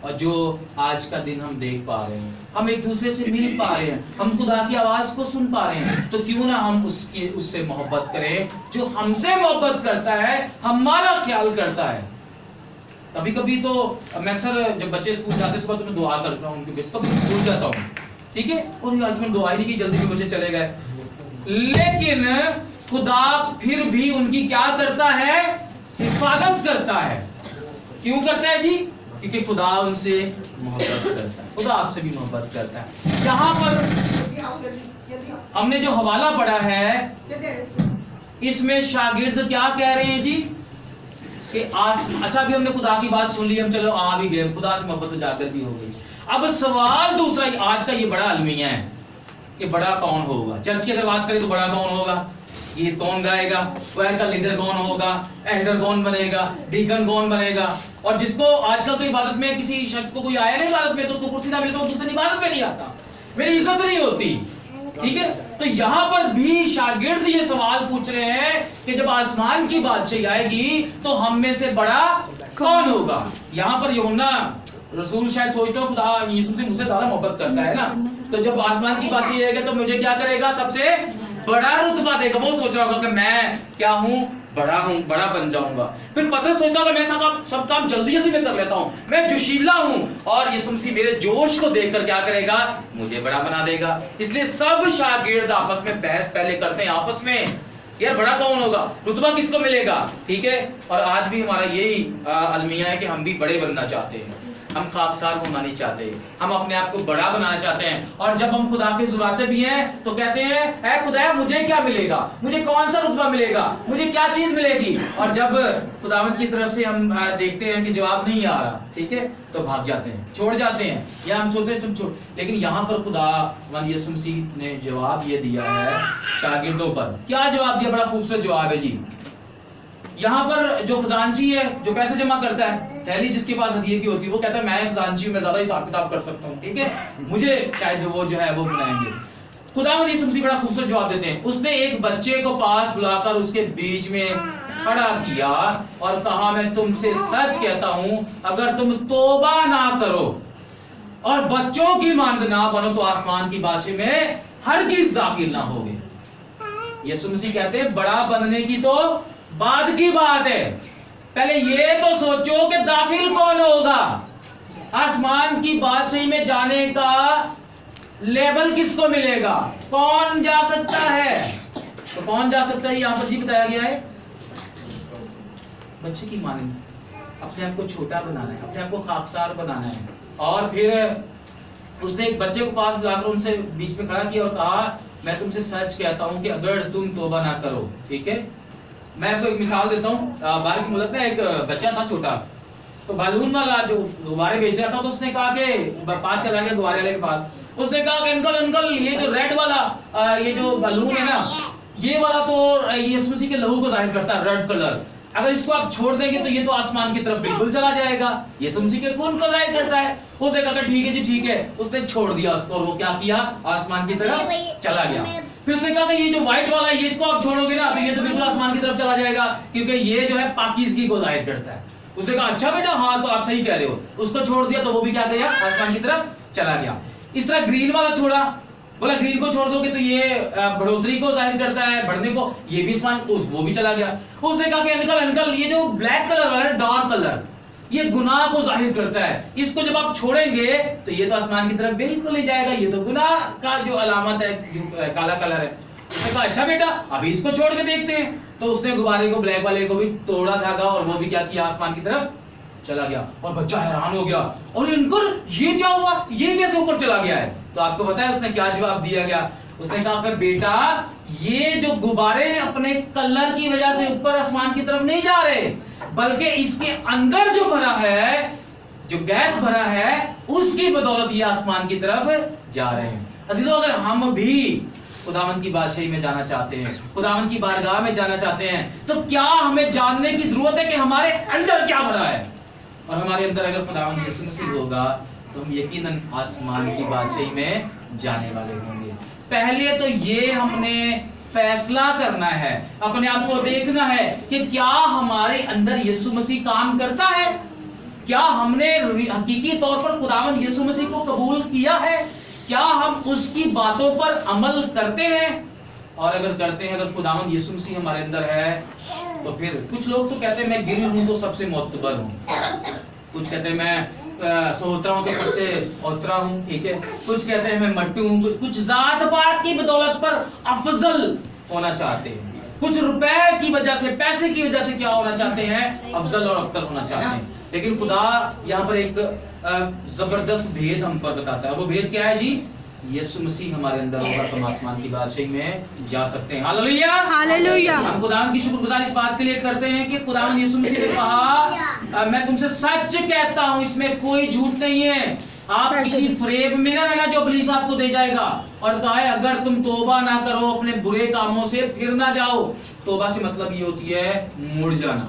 اور جو آج کا دن ہم دیکھ پا رہے ہیں, ہم ایک دوسرے سے مل پا رہے ہیں, ہم خدا کی آواز کو سن پا رہے ہیں, تو کیوں نہ ہم اس سے محبت کریں جو ہم سے محبت کرتا ہے, ہمارا خیال کرتا ہے. کبھی کبھی تو میں اکثر جب بچے اسکول جاتے صبح تو میں دعا کرتا ہوں, کبھی بھول جاتا ہوں, ٹھیک ہے, اور آج میں دعا ہی نہیں کی, جلدی میں بچے چلے گئے, لیکن خدا پھر بھی ان کی کیا کرتا ہے, حفاظت کرتا ہے. کیوں کرتا ہے جی؟ کیونکہ خدا ان سے محبت کرتا ہے, خدا آپ سے بھی محبت کرتا ہے. یہاں پر ہم نے جو حوالہ پڑھا ہے اس میں شاگرد کیا کہہ رہے ہیں جی کہ اچھا بھی ہم نے خدا کی بات سن لی, ہم چلو آ بھی گئے, خدا سے محبت اجاگر بھی ہو گئی. اب سوال دوسرا آج کا یہ بڑا المیہ ہے کہ بڑا کون ہوگا. چرچ کی اگر بات کریں تو بڑا کون ہوگا, گیت کون گائے گا, کوائر کا لیڈر کون ہوگا, ایلڈر کون بنے گا, ڈیکن کون بنے گا. اور جس کو آج کل تو عبادت میں کسی شخص کو کوئی آیا نہیں عبادت میں تو اس کو کرسی نہ ملے تو دوسری عبادت میں نہیں آتا, میری عزت نہیں ہوتی, ٹھیک ہے. تو یہاں پر بھی شاگرد یہ سوال پوچھ رہے ہیں کہ جب آسمان کی بادشاہی آئے گی تو ہم میں سے بڑا کون ہوگا. یہاں پر یوحنا رسول شاید سوچتے ہو خدا یسوع سے مجھ سے زیادہ محبت کرتا ہے نا, تو جب آسمان کی بادشاہی آئے گی تو مجھے کیا کرے گا, سب سے بڑا رتبہ دے گا. وہ سوچ رہا ہوگا کہ میں کیا ہوں, بڑا بن جاؤں گا. پھر پترس سوچتا ہوگا میں سب کام جلدی میں کر لیتا ہوں, میں جوشیلا ہوں, اور یسوع مسیح میرے جوش کو دیکھ کر کیا کرے گا, مجھے بڑا بنا دے گا. اس لیے سب شاگرد آپس میں بحث پہلے کرتے ہیں آپس میں, یار بڑا کون ہوگا, رتبہ کس کو ملے گا, ٹھیک ہے. اور آج بھی ہمارا یہی المیہ ہے کہ ہم بھی بڑے بننا چاہتے ہیں, ہم خاکسار ہونا نہیں چاہتے, ہم اپنے آپ کو بڑا بنانا چاہتے ہیں. اور جب ہم خدا کے حضور بھی ہیں تو کہتے ہیں اے خدایا مجھے کیا ملے گا, مجھے کون سا رتبہ ملے گا, مجھے کیا چیز ملے گی. اور جب خداوند کی طرف سے ہم دیکھتے ہیں کہ جواب نہیں آ رہا, ٹھیک ہے, تو بھاگ جاتے ہیں, چھوڑ جاتے ہیں, یا ہم سوچتے ہیں تم چھوڑ. لیکن یہاں پر خداوند یسوع مسیح نے جواب یہ دیا ہے شاگردوں پر. کیا جواب دیا, بڑا خوبصورت جواب ہے جی. یہاں پر جو خزانچی ہے, جو پیسے جمع کرتا ہے, پہلی جس کے پاس ہدیے کی ہوتی ہے, وہ کہتا ہے میں خزانچی ہوں, میں زیادہ حساب کتاب کر سکتا ہوں, ٹھیک ہے, مجھے شاید وہ جو ہے وہ بنائیں گے. خداوند یسوع مسیح بڑا خوبصورت جواب دیتے ہیں. اس نے ایک بچے کو پاس بلا کر اس کے بیچ میں کھڑا کیا اور کہا میں تم سے سچ کہتا ہوں اگر تم توبہ نہ کرو اور بچوں کی مانند نہ بنو تو آسمان کی بادشاہی میں ہرگز داخل نہ ہوگے. یسوع مسیح کہتے ہیں بڑا بننے کی تو بعد کی بات ہے, پہلے یہ تو سوچو کہ داخل کون ہوگا, آسمان کی بادشاہی میں جانے کا لیبل کس کو ملے گا, کون جا سکتا ہے. تو کون جا سکتا ہے یہاں پر جی بتایا گیا ہے, بچے کی مانند اپنے آپ کو چھوٹا بنانا ہے, اپنے آپ کو خاکسار بنانا ہے. اور پھر اس نے ایک بچے کو پاس بلا کر ان سے بیچ میں کھڑا کیا اور کہا میں تم سے سچ کہتا ہوں کہ اگر تم توبہ نہ کرو, ٹھیک ہے. میں آپ کو ایک مثال دیتا ہوں, باہر کی ملک میں ایک بچہ تھا چھوٹا, تو بلون والا جو غبارے بیچ رہا تھا تو اس نے کہا کہ پاس چلا گیا غبارے والے کے پاس, اس نے کہا کہ انکل یہ جو ریڈ والا یہ جو بلون ہے نا, یہ والا تو یسوع مسیح کے لہو کو ظاہر کرتا ہے, ریڈ کلر, اگر اس کو آپ چھوڑ دیں گے تو یہ تو آسمان کی طرف بالکل چلا جائے گا, یسوع مسیح کے خون کو ظاہر کرتا ہے. اس نے کہا کہ ٹھیک ہے جی ٹھیک ہے, اس نے چھوڑ دیا اس کو اور وہ کیا آسمان کی طرف چلا گیا. پھر اس نے کہا کہ یہ جو وائٹ والا ہے یہ اس کو آپ چھوڑو گے نا تو یہ تو بالکل آسمان کی طرف چلا جائے گا کیونکہ یہ جو ہے پاکیزگی کو ظاہر کرتا ہے. اس نے کہا اچھا بیٹا ہاں تو آپ صحیح کہہ رہے ہو, اس کو چھوڑ دیا تو وہ بھی کیا گیا, آسمان کی طرف چلا گیا. اس طرح گرین والا چھوڑا, بولا گرین کو چھوڑ دو گے تو یہ بڑھوتری کو ظاہر کرتا ہے, بڑھنے کو, یہ بھی آسمان وہ بھی چلا گیا. اس نے کہا کہ انکل یہ جو بلیک کلر والا ہے, ڈارک کلر, یہ گناہ کو ظاہر کرتا ہے, اس کو جب آپ چھوڑیں گے تو یہ تو آسمان کی طرف بالکل ہی جائے گا, یہ تو گناہ کا جو علامت ہے, جو کالا کلر ہے. اس نے کہا اچھا بیٹا ابھی اس کو چھوڑ کے دیکھتے ہیں. تو اس نے غبارے کو, بلیک والے کو بھی توڑا دھاگا اور وہ بھی کیا آسمان کی طرف چلا گیا. اور بچہ حیران ہو گیا, اور انکل یہ کیا ہوا, یہ کیسے اوپر چلا گیا ہے. تو آپ کو پتا ہے اس نے کیا جواب دیا گیا, اس نے کہا کہ بیٹا یہ جو غبارے ہیں اپنے کلر کی وجہ سے اوپر آسمان کی طرف نہیں جا رہے, بلکہ اس کے اندر جو بھرا ہے, جو گیس بھرا ہے, اس کی بدولت یہ آسمان کی طرف جا رہے ہیں. عزیزو اگر ہم بھی خداوند کی بادشاہی میں جانا چاہتے ہیں, خداوند کی بارگاہ میں جانا چاہتے ہیں, تو کیا ہمیں جاننے کی ضرورت ہے کہ ہمارے اندر کیا بھرا ہے. اور ہمارے اندر اگر خداوند یسوع مسیح ہوگا تو ہم یقیناً آسمان کی بادشاہی میں جانے والے ہوں گے. پہلے تو یہ ہم نے فیصلہ کرنا ہے, اپنے آپ کو دیکھنا ہے کہ کیا ہمارے اندر یسوع مسیح کام کرتا ہے, کیا ہم نے حقیقی طور پر خداوند یسوع مسیح کو قبول کیا ہے؟ کیا ہم اس کی باتوں پر عمل کرتے ہیں؟ اور اگر کرتے ہیں، اگر خداوند یسوع مسیح ہمارے اندر ہے تو پھر کچھ لوگ تو کہتے ہیں میں گری ہوں تو سب سے معتبر ہوں، کچھ کہتے ہیں میں سہوترا ہوں تو سب سے اوترا ہوں، ٹھیک ہے، کچھ کہتے ہیں میں مٹو ہوں، کچھ ذات پات کی بدولت پر افضل ہونا چاہتے ہیں، کچھ روپے کی وجہ سے، پیسے کی وجہ سے کیا ہونا چاہتے ہیں؟ افضل اور ابتر ہونا چاہتے ہیں۔ لیکن خدا یہاں پر ایک زبردست بھید ہم پر بتاتا ہے، وہ بھید کیا ہے جی؟ یسوع مسیح ہمارے اندر ہوگا تو ہم آسمان کی بادشاہی میں جا سکتے ہیں۔ Hallelujah hallelujah. ہم خداوند کی شکر گزاری اس بات کے لیے کرتے ہیں کہ خداوند یسوع مسیح نے کہا میں تم سے سچ کہتا ہوں، اس میں کوئی جھوٹ نہیں ہے، آپ کسی فریب میں نہ رہنا جو ابلیس آپ کو دے جائے گا۔ اور کہا ہے اگر تم توبہ نہ کرو، اپنے برے کاموں سے پھر نہ جاؤ۔ توبہ سے مطلب یہ ہوتی ہے مڑ جانا،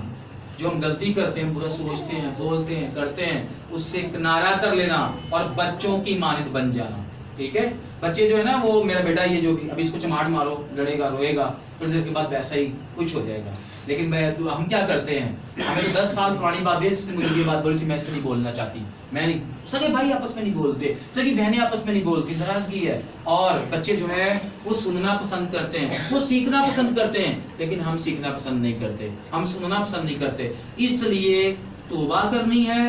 جو ہم غلطی کرتے ہیں، برا سوچتے ہیں، بولتے ہیں، کرتے ہیں، اس سے کنارہ کر لینا اور بچوں کی مانند بن جانا، ٹھیک ہے۔ بچے جو ہے نا، وہ میرا بیٹا یہ جو ابھی اس کو چماڑ مارو، لڑے گا، روئے گا، تھوڑی دیر کے بعد ویسا ہی کچھ ہو جائے گا۔ لیکن ہم کیا کرتے ہیں، ہمیں تو 10 سال پرانی بات ہے، اس نے مجھے یہ بات بولی تھی، میں اسے نہیں بولنا چاہتی، میں نہیں، سگے بھائی آپس میں نہیں بولتے، سگی بہنیں آپس میں نہیں بولتی، ناراضگی ہے۔ اور بچے جو ہے وہ سننا پسند کرتے ہیں، وہ سیکھنا پسند کرتے ہیں، لیکن ہم سیکھنا پسند نہیں کرتے، ہم سننا پسند نہیں کرتے۔ اس لیے توبہ کرنی ہے،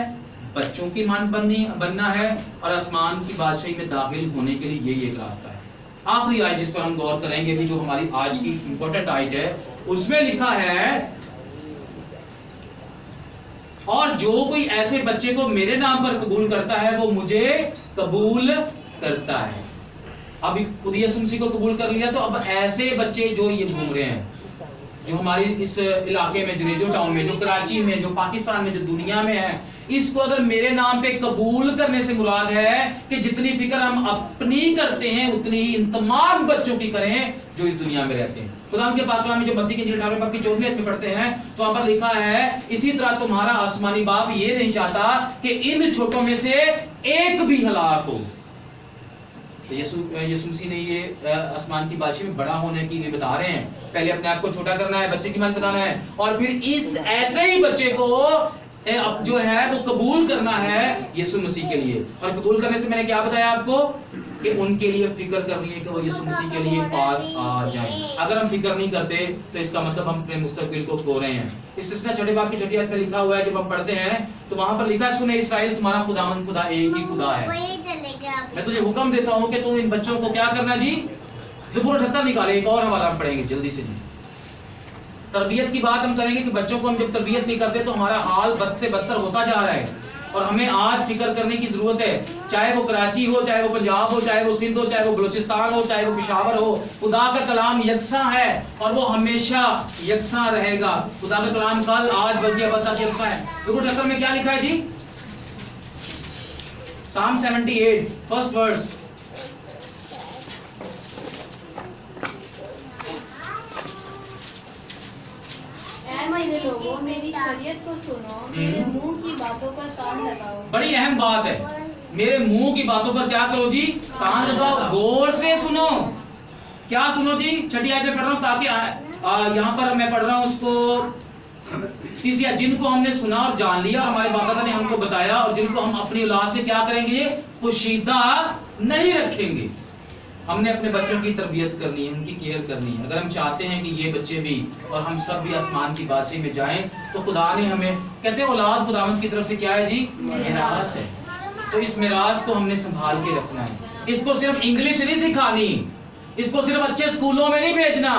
بچوں کی مان بننا ہے، اور آسمان کی بادشاہی میں داخل ہونے کے لیے یہی ایک راستہ ہے۔ آخری آیت جس پر ہم غور کریں گے، جو ہماری آج کی امپورٹنٹ آیت ہے، اس میں لکھا ہے اور جو کوئی ایسے بچے کو میرے نام پر قبول کرتا ہے وہ مجھے قبول کرتا ہے۔ اب خود یسوع مسیح کو قبول کر لیا تو اب ایسے بچے جو یہ گھوم رہے ہیں، جو ہماری اس علاقے میں، جنیجو ٹاؤن میں، جو کراچی میں، جو پاکستان میں، جو دنیا میں ہے، اس کو اگر میرے نام پہ قبول کرنے سے مراد ہے کہ جتنی فکر ہم اپنی کرتے ہیں اتنی ہی ان تمام بچوں کی کریں جو اس دنیا میں رہتے ہیں۔ خدا کے پاک کلام میں جو متی کی انجیل 18 باب کی 24 میں پڑھتے ہیں تو وہاں پر لکھا ہے اسی طرح تمہارا آسمانی باپ یہ نہیں چاہتا کہ ان چھوٹوں میں سے ایک بھی ہلاک ہو۔ یسوع مسیح نے یہ آسمان کی بادشاہی میں بڑا ہونے کے لیے بتا رہے ہیں، پہلے اپنے آپ کو چھوٹا کرنا ہے، بچے کی مان بتانا ہے، اور پھر اس ایسے ہی بچے کو جو ہے وہ قبول کرنا ہے یسوع مسیح کے لیے۔ اور قبول کرنے سے میں نے کیا بتایا آپ کو کہ ان کے لیے فکر کرنی ہے کہ وہ یسوع مسیح کے لیے پاس آ جائیں۔ اگر ہم فکر نہیں کرتے تو اس کا مطلب ہم اپنے مستقبل کو کھو رہے ہیں۔ استثنا 6 باب کی 6 آیت میں لکھا ہوا ہے، جب ہم پڑھتے ہیں تو وہاں پر لکھا ہے سنے اسرائیل تمہارا خداوند خدا ایک ہی خدا ہے۔ میں تجھے حکم دیتا ہوں کہ تو ان بچوں کو کیا کرنا جی؟ زبور 78 نکالے، ایک اور حوالہ ہم پڑھیں گے جلدی سے جی۔ تربیت کی بات ہم کریں گے کہ بچوں کو ہم جب تربیت نہیں کرتے تو ہمارا حال بد سے بدتر ہوتا جا رہا ہے، اور ہمیں آج فکر کرنے کی ضرورت ہے، چاہے وہ کراچی ہو، چاہے وہ پنجاب ہو، چاہے وہ سندھ ہو، چاہے وہ بلوچستان ہو، چاہے وہ پشاور ہو، خدا کا کلام یکساں ہے اور وہ ہمیشہ یکساں رہے گا۔ خدا کا کلام کل آج بلکہ اب تک یکساں ہے۔ زبور 78 میں کیا لکھا ہے جی؟ Psalm 78 first verse۔ میرے لوگوں میری شریعت کو سنو، میرے منہ کی باتوں پر کان لگاؤ۔ بڑی اہم بات ہے، میرے منہ کی باتوں پر کیا کرو جی؟ کان لگاؤ، غور سے سنو۔ کیا سنو جی؟ 6 آیت میں پڑھ رہا ہوں تاکہ یہاں پر میں پڑھ رہا ہوں اس کو تیسری، جن کو ہم نے سنا اور جان لیا اور ہمارے باپ نے ہم کو بتایا، اور جن کو ہم اپنی اولاد سے کیا کریں گے؟ پوشیدہ نہیں رکھیں گے۔ ہم نے اپنے بچوں کی تربیت کرنی ہے، ان کی کیئر کرنی ہے۔ اگر ہم چاہتے ہیں کہ یہ بچے بھی اور ہم سب بھی آسمان کی بادشاہی میں جائیں تو خدا نے ہمیں، کہتے ہیں اولاد خداوند کی طرف سے کیا ہے جی؟ میراث ہے۔ تو اس میراث کو ہم نے سنبھال کے رکھنا ہے۔ اس کو صرف انگلش نہیں سکھانی، اس کو صرف اچھے اسکولوں میں نہیں بھیجنا،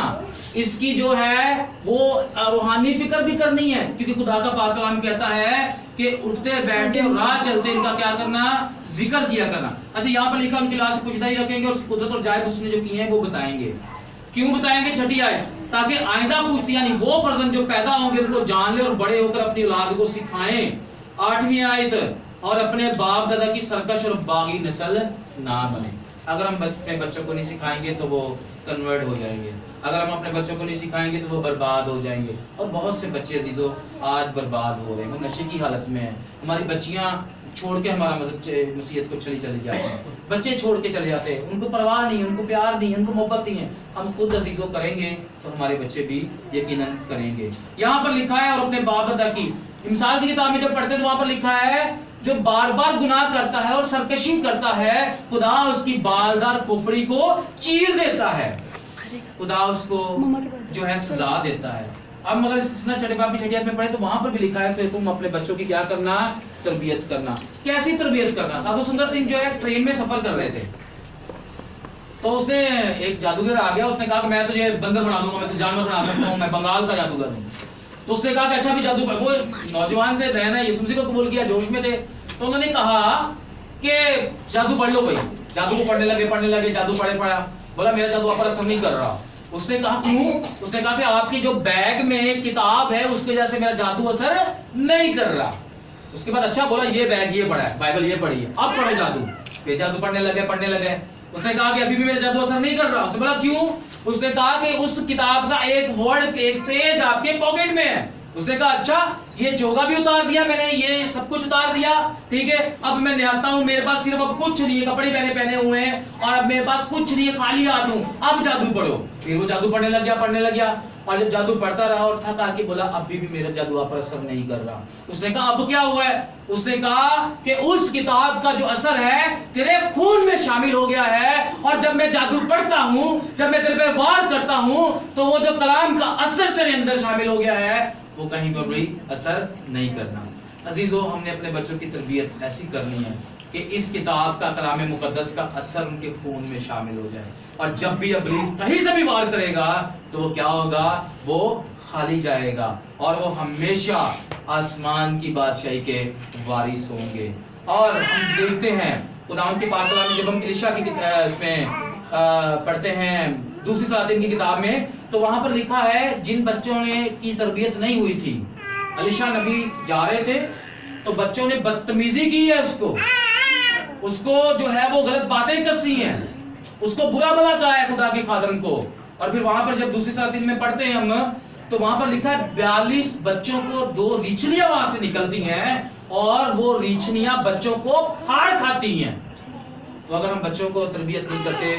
اس کی جو ہے وہ روحانی فکر بھی کرنی ہے، کیونکہ خدا کا پاک کلام کہتا ہے کہ اٹھتے بیٹھتے اور راہ چلتے ان کا کیا کرنا؟ ذکر کیا کرنا۔ اچھا یہاں پر لکھا ان کی اولاد سے پوشیدہ ہی رکھیں گے اور قدرت اور جائب اس نے جو کی ہیں وہ بتائیں گے۔ کیوں بتائیں گے؟ 6 آیت، تاکہ آئندہ پوچھتی یعنی وہ فرزند جو پیدا ہوں گے ان کو جان لے اور بڑے ہو کر اپنی اولاد کو سکھائیں۔ 8ویں آیت، اور اپنے باپ دادا کی سرکش اور باغی نسل نہ بنے۔ اگر ہم اپنے بچوں کو نہیں سکھائیں گے تو وہ کنورٹ ہو جائیں گے، اگر ہم اپنے بچوں کو نہیں سکھائیں گے تو وہ برباد ہو جائیں گے۔ اور بہت سے بچے عزیزو آج برباد ہو رہے ہیں، وہ نشے کی حالت میں ہیں۔ ہماری بچیاں چھوڑ کے ہمارا مسیحیت کو چلی جاتے ہیں، بچے چھوڑ کے چلے جاتے ہیں، ان کو پرواہ نہیں، ان کو پیار نہیں، ان کو محبت نہیں ہے۔ ہم خود عزیزوں کریں گے تو ہمارے بچے بھی یقیناً کریں گے۔ یہاں پر لکھا ہے اور اپنے باپ دادا کی، مثال کی کتاب میں جب پڑھتے تو وہاں پر لکھا ہے جو بار بار گناہ کرتا ہے اور سرکشی کرتا ہے خدا اس کی بالدار کھوپڑی کو چیر دیتا ہے، خدا اس کو جو ہے سزا دیتا ہے۔ اب مگر اس چھٹے باپ کی چھٹی آیت میں پڑھے تو وہاں پر بھی لکھا ہے کہ تم اپنے بچوں کی کیا کرنا، تربیت کرنا۔ کیسی تربیت کرنا؟ سادھو سندر سنگھ جو ہے ٹرین میں سفر کر رہے تھے تو اس نے ایک جادوگر آ گیا، اس نے کہا کہ میں تجھے بندر بنا دوں گا، میں تجھے جانور بنا سکتا ہوں، میں بنگال کا جادوگر ہوں۔ تو اس نے کہا کہ اچھا بھی جادو پڑھ، وہ نوجوان تھے، نیا نیا یسوع مسیح کو قبول کیا، جوش میں تھے، تو انہوں نے کہا کہ جادو پڑھ لو بھائی۔ جادو کو پڑھنے لگے، جادو پڑھا، بولا میرا جادو آپ پر اثر نہیں کر رہا۔ اس نے کہا کیوں؟ اس نے کہا کہ آپ کی جو بیگ میں کتاب ہے اس کی وجہ سے میرا جادو اثر نہیں کر رہا۔ اس کے بعد اچھا بولا یہ بیگ یہ پڑھا ہے، بائبل یہ پڑھی ہے، اب پڑھو جادو۔ پھر جادو پڑھنے لگے۔ اس نے کہا کہ ابھی بھی میرا جادو اثر نہیں کر رہا۔ اس نے بولا کیوں؟ اس نے کہا کہ اس کتاب کا ایک ورڈ، ایک پیج آپ کے پاکٹ میں ہے۔ اس نے کہا اچھا یہ چوگا بھی اتار دیا میں نے، یہ سب کچھ اتار دیا، ٹھیک ہے، اب میں نہاتا ہوں، میرے پاس صرف اب کچھ نہیں ہے، کپڑے پہنے ہوئے ہیں اور اب میرے پاس کچھ نہیں ہے، خالی ہاتھ ہوں، اب جادو پڑھو۔ پھر وہ جادو پڑھنے لگ گیا اور جب جادو پڑھتا رہا اور تھک کر کے بولا ابھی بھی میرا جادو آپ پر اثر نہیں کر رہا۔ اس نے کہا اب کیا ہوا ہے؟ اس نے کہا کہ اس کتاب کا جو اثر ہے تیرے خون میں شامل ہو گیا ہے، اور جب میں جادو پڑھتا ہوں، جب میں تیرے پہ وار کرتا ہوں تو وہ جو کلام کا اثر تیرے اندر شامل ہو گیا ہے وہ کہیں پر بھی اثر نہیں کرنا۔ عزیزو ہم نے اپنے بچوں کی تربیت ایسی کرنی ہے کہ اس کتاب کا، کلام مقدس کا اثر ان کے خون میں شامل ہو جائے، اور جب بھی ابلیس کہیں سے بھی وار کرے گا تو وہ کیا ہوگا؟ وہ خالی جائے گا اور وہ ہمیشہ آسمان کی بادشاہی کے وارث ہوں گے۔ اور ہم دیکھتے ہیں خداوند کے پاک کلام میں جب ہم الیشا کی اس میں پڑھتے ہیں دوسری صموئیل کی کتاب میں، تو وہاں پر لکھا ہے جن بچوں نے کی تربیت نہیں ہوئی تھی، الیشا نبی جا رہے تھے تو بچوں نے بدتمیزی کی ہے، اس کو جو ہے وہ غلط باتیں کسی ہیں، اس کو برا بھلا کہا ہے خدا کے خادم کو۔ اور پھر وہاں پر جب دوسری صموئیل میں پڑھتے ہیں ہم تو وہاں پر لکھا ہے 42 بچوں کو 2 ریچھنیاں وہاں سے نکلتی ہیں اور وہ ریچھنیاں بچوں کو پھاڑ کھاتی ہیں۔ تو اگر ہم بچوں کو تربیت نہیں کرتے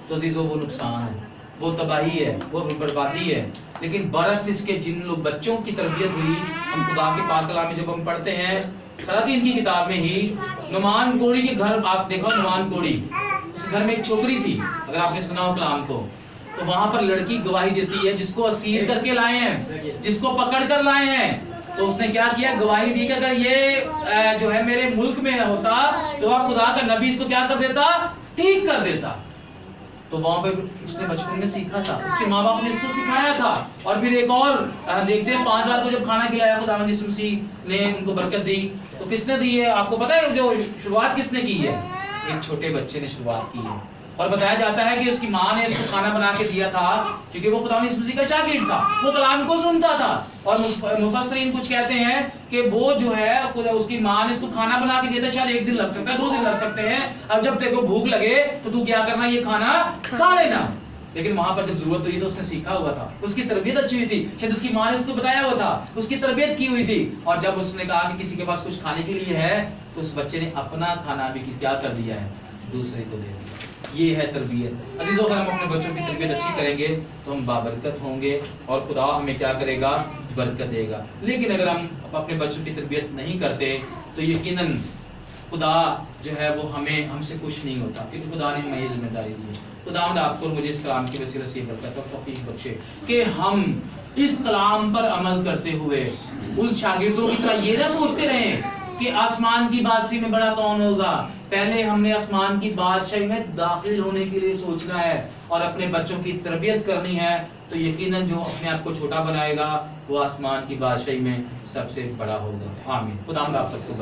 تو عزیزو وہ نقصان ہے، وہ تباہی ہے، وہ بربادی ہے۔ لیکن برعکس اس کے جن لوگ بچوں کی تربیت ہوئی، ہم خدا کے پاک کلام میں جب ہم پڑھتے ہیں صموئیل کی کتاب میں ہی نعمان کوڑی کے گھر، آپ دیکھو نعمان کوڑی، اس گھر میں ایک چھوکری تھی، اگر آپ نے سنا ہو کلام کو، تو وہاں پر لڑکی گواہی دیتی ہے جس کو اسیر کر کے لائے ہیں، جس کو پکڑ کر لائے ہیں، تو اس نے کیا کیا؟ گواہی دی کہ اگر یہ جو ہے میرے ملک میں ہوتا تو آپ خدا کا نبی اس کو کیا کر دیتا؟ ٹھیک کر دیتا۔ تو وہاں پہ اس نے بچپن میں سیکھا تھا، اس کے ماں باپ نے اس کو سکھایا تھا۔ اور پھر ایک اور دیکھتے ہیں 5000 کو جب کھانا کھلایا خداوند یسوع مسیح نے، ان کو برکت دی، تو کس نے دی ہے؟ آپ کو پتا ہے جو شروعات کس نے کی ہے؟ ایک چھوٹے بچے نے شروعات کی ہے۔ اور بتایا جاتا ہے کہ اس کی ماں نے اس کو کھانا بنا کے دیا تھا کیونکہ وہ خداوند یسوع مسیح کا شاگرد تھا، وہ کلام کو سنتا تھا۔ اور مفسرین کچھ کہتے ہیں کہ وہ جو ہے اس کی ماں نے اس کو کھانا بنا کے دیا تھا، شاید 1 دن لگ سکتا ہے، 2 دن لگ سکتے ہیں، اب جب تیرے کو بھوک لگے تو تو کیا کرنا؟ یہ کھانا کھا لینا۔ لیکن وہاں پر جب ضرورت ہوئی تو اس نے سیکھا ہوا تھا، اس کی تربیت اچھی ہوئی تھی، شاید اس کی ماں نے اس کو بتایا ہوا تھا، اس کی تربیت کی ہوئی تھی، اور جب اس نے کہا کہ کسی کے پاس کچھ کھانے کے لیے ہے تو اس بچے نے اپنا کھانا بھی کیا کر دیا ہے؟ دوسرے کو دے دیا۔ یہ ہے تربیت۔ عزیزو اگر ہم اپنے بچوں کی تربیت اچھی کریں گے تو ہم بابرکت ہوں گے اور خدا ہمیں کیا کرے گا؟ برکت دے گا۔ لیکن اگر ہم اپنے بچوں کی تربیت نہیں کرتے تو یقیناً خدا جو ہے وہ ہم سے خوش نہیں ہوتا، کیونکہ خدا نے ہمیں یہ ذمہ داری دی ہے۔ خداوند آپ کو اور مجھے اس کلام کی وسیلہ سے برکت اور توفیق بخشے کہ ہم اس کلام پر عمل کرتے ہوئے اس شاگردوں کی طرح یہ نہ سوچتے رہیں کہ آسمان کی بادشاہی میں بڑا کون ہوگا۔ پہلے ہم نے آسمان کی بادشاہی میں داخل ہونے کے لیے سوچنا ہے اور اپنے بچوں کی تربیت کرنی ہے، تو یقیناً جو اپنے آپ کو چھوٹا بنائے گا وہ آسمان کی بادشاہی میں سب سے بڑا ہوگا۔ آمین۔ خدا آپ سب کو